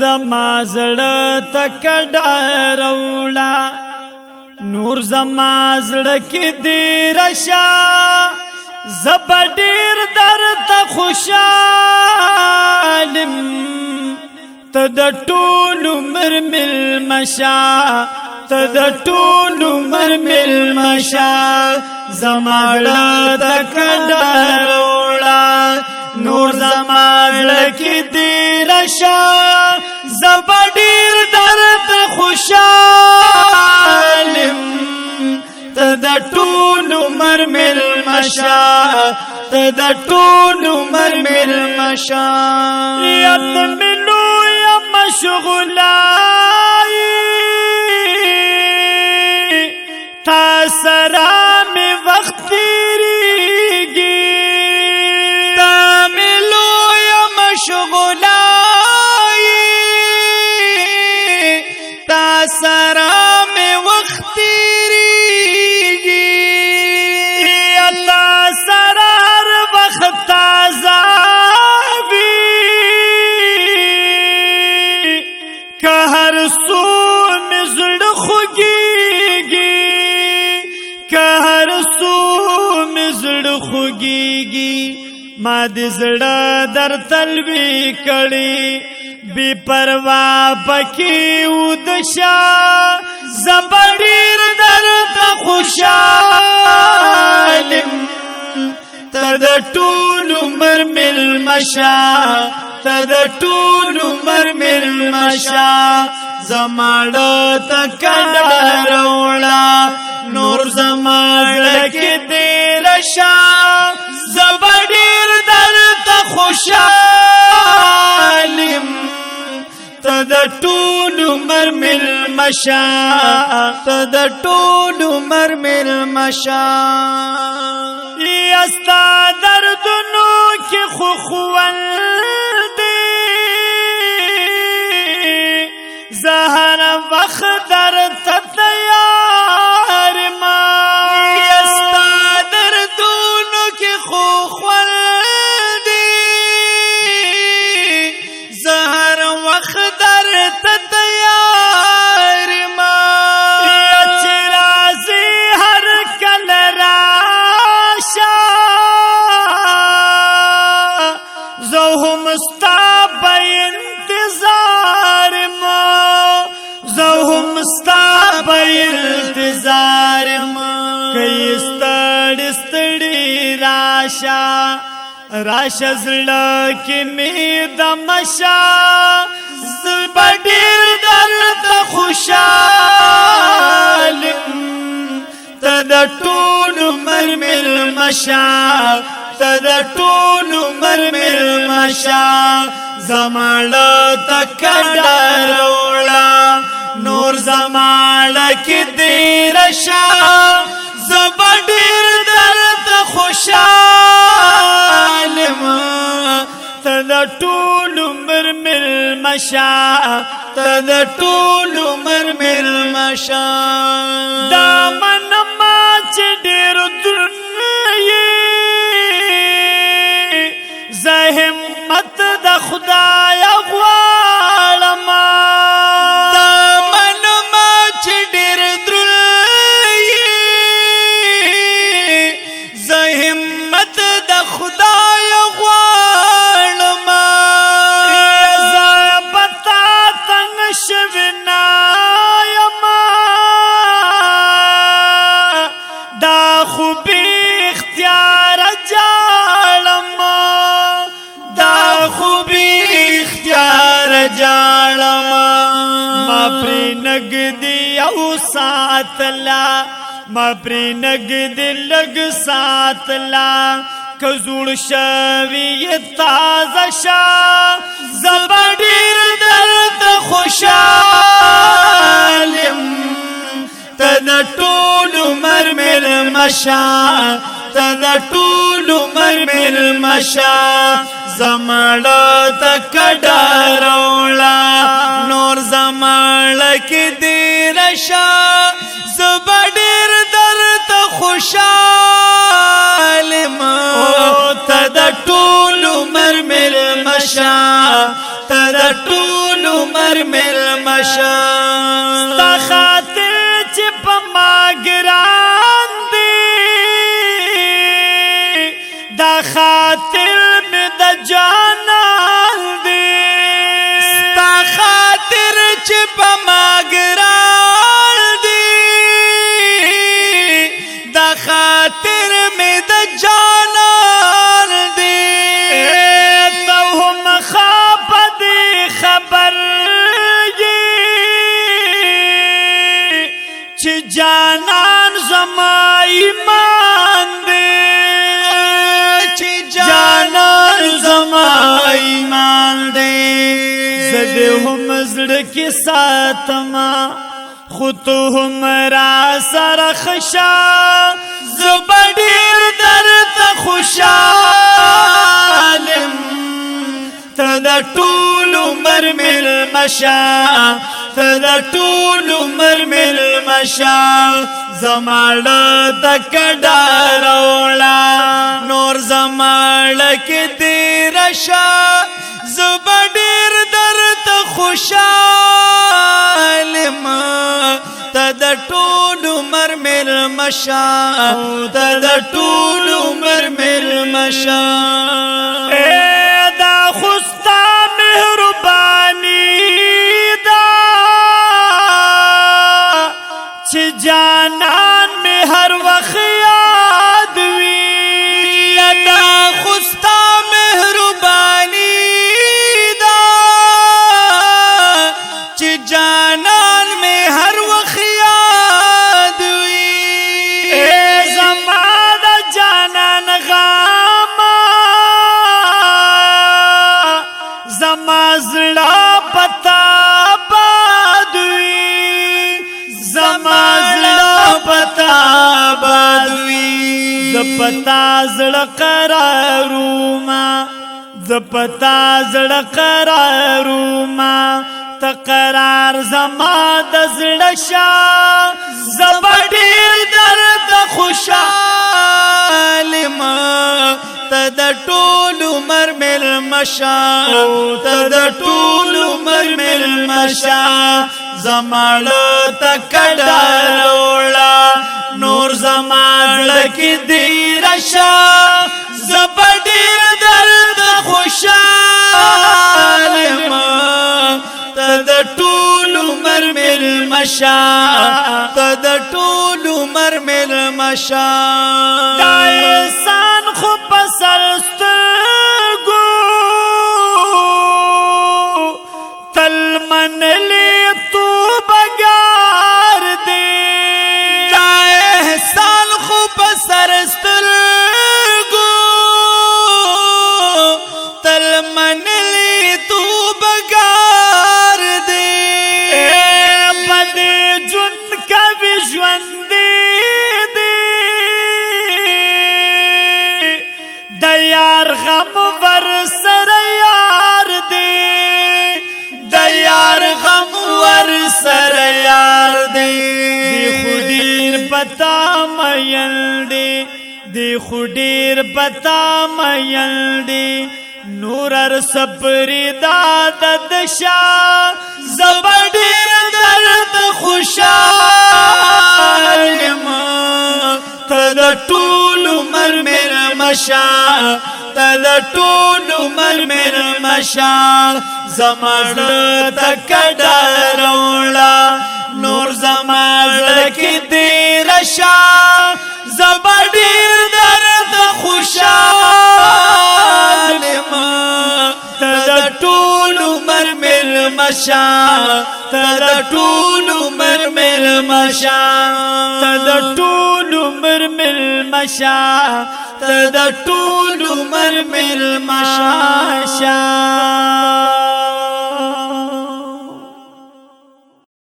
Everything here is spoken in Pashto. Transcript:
زما زړه تک ډارولا نور زما زړه کې دې راشا زب ډېر درته خوشالم ته د ټول عمر مېلمه شه ته د ټول عمر مېلمه شه زما زړه تک ډارولا نور زما زړه کې دې راشا زب ډېر درته خوشالم ته د ټول عمر مېلمه شه ته د ټول عمر مېلمه شه یاد مې لویه مشغوله تا سره مې وخت تېرېږي تا مې لویه مشغوله تا سره مې وخت تېرېږي تا سره هر وخت تازه وي که هر څو مې زړه خوږېږي که هر څو مې زړه خوږېږي ما دې زړه درته لوی کړی بی پروا پکې ودشه زب ډېر درته خوشالم ته د ټول عمر مېلمه شه ته د ټول عمر مېلمه شه زما زړه تک ډارولا نور زما زړه کې دې راشا زب ډېر درته خوشالم ته د ټول عمر مېلمه شه ته د ټول عمر مېلمه شه ستا دردونو کې خو خوند دی زه هر وخت درته تیار ما ستا دردونو کې خو خوند دی زه هر وخت درته تیار ما چې راځې هر کله راشه زه هم ستا په انتظار ما زه هم ستا په انتظار ما که ستړی ستړی راشه راشه زړه کې مې دمه شه زه به ډېر درته خوشالم ته د ټول عمر مېلمه شه ته د ټول عمر مېلمه شه زما زړه تک ډارولا نور زما زړه کې دې راشا زه به ډېر درته خوشالم ته د ټول عمر مېلمه شه ته د ټول عمر مېلمه شه دا منمه چې ډېر دروند یې زه همت د خدایه غواړم دا منمه چې ډېر دروند یې زه همت د خدایه غواړم زه به تا تنګ شوی نه یم دا خو بې اختیاره جاړم دا خو بې اختیاره جاړم ما پرې نږدې یو ساتله ما پرې نږدې لږ ساتله که زوړ شوي یې تازه شه زه به ډېر درته خوشالم ته د ټول عمر مېلمه شه ته د ټول عمر مېلمه شه زما زړه تک ډارولا نور زما زړه کې دې راشا زه به ډېر درته خوشالم ته د ټول عمر مېلمه شه ته د ټول عمر ملما شا ستا خاطر چې په ما ګران دی دا خاطر مې د جانان دی ستا خاطر چې په ما ګران دی دا خاطر مې د جانان دی ته هم خاپد خبر چې جانان زما ایمان دی چې جانان زما ایمان دی زده هم زړه کې ساتما خو ته هم را سره خشا زه ډېر درته خوشحالم ته د ټول عمر مېلمه شه ته د ټول عمر مېلمه شه زما زړه ته کډه راوړه نور زما زړه کې تېره شه زه به ډېر درته خوشحال یم ته د ټول عمر مېلمه شه ته د ټول عمر مېلمه شه دا خو ستا مهرباني ده چې جانان مې هر وخت یاد وي دا خو ستا مهرباني ده چې جانان مې هر وخت یاد وي زما د جانان غاما زما زړه پتا باد وي زما زړه پتا باد وي ز پتا زړه قراروما ز پتا زړه قراروما تقرار زما د زړه شا زما ډېر درد خوشحال ما ته د ټول عمر مېلمه شه ته د ټول عمر مېلمه شه زما زړه ته کډه راوړه نور زما زړه کې تېره شه زه به ډېر درته خوشحال یم ته د ټول عمر مېلمه شه ته د ټول عمر مېلمه شه دا احسان خو په سر سترګو تل منلې توبهګار دی دا احسان خو په سر سترګو تل منلې توبهګار دی په دې ژوند کوي ژوندی دی د یار غم ورسره یار دی د یار غم ورسره یار دی خو ډېر پتا مین دی دی خو ډېر پتا مین دی نور ار سپری داد دشا زب ډېر درد خوشحال ما ته د ټول عمر مېلمه شه ته د ټول عمر مېلمه شه زما زړه ته کډه راوړه نور زما زړه کې تېره شه زه به ډېر درته خوشحال ما ته د ټول عمر مېلمه شه ته د ټول عمر مېلمه شه ته د ټول عمر مېلمه شه ته د ټول عمر مېلمه شه